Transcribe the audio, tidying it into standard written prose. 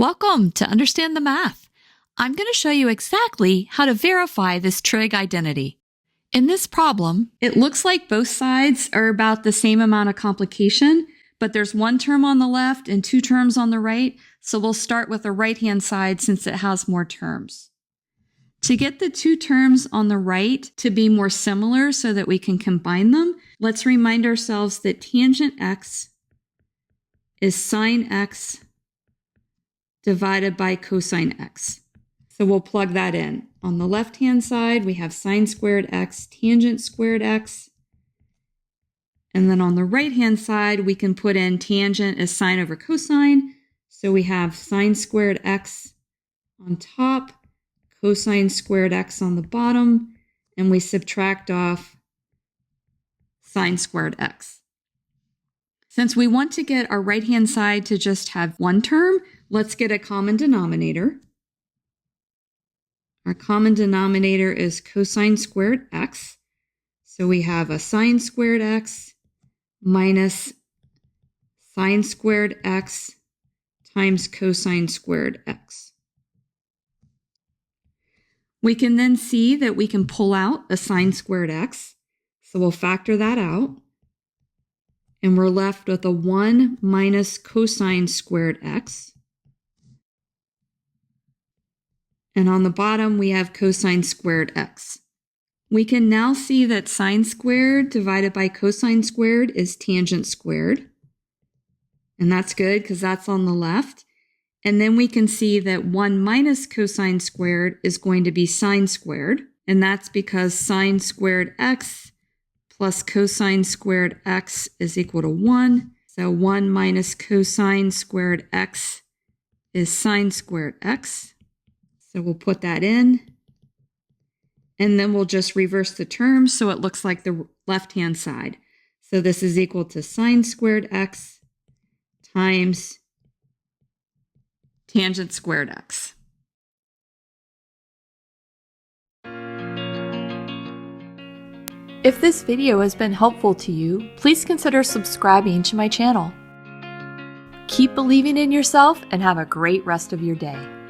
Welcome to Understand the Math. I'm going to show you exactly how to verify this trig identity. In this problem, it looks like both sides are about the same amount of complication, but there's one term on the left and two terms on the right, so we'll start with the right-hand side since it has more terms. To get the two terms on the right to be more similar so that we can combine them, let's remind ourselves that tangent x is sine x divided by cosine x. So we'll plug that in. On the left-hand side, we have sine squared x, tangent squared x. And then on the right-hand side, we can put in tangent as sine over cosine. So we have sine squared x on top, cosine squared x on the bottom, and we subtract off sine squared x. Since we want to get our right-hand side to just have one term, let's get a common denominator. Our common denominator is cosine squared x. So we have a sine squared x minus sine squared x times cosine squared x. We can then see that we can pull out a sine squared x. So we'll factor that out. And we're left with a 1 minus cosine squared x. And on the bottom, we have cosine squared x. We can now see that sine squared divided by cosine squared is tangent squared. And that's good because that's on the left. And then we can see that 1 minus cosine squared is going to be sine squared. And that's because sine squared x plus cosine squared x is equal to 1. So 1 minus cosine squared x is sine squared x. So we'll put that in. And then we'll just reverse the terms so it looks like the left-hand side. So this is equal to sine squared x times tangent squared x. If this video has been helpful to you, please consider subscribing to my channel. Keep believing in yourself and have a great rest of your day.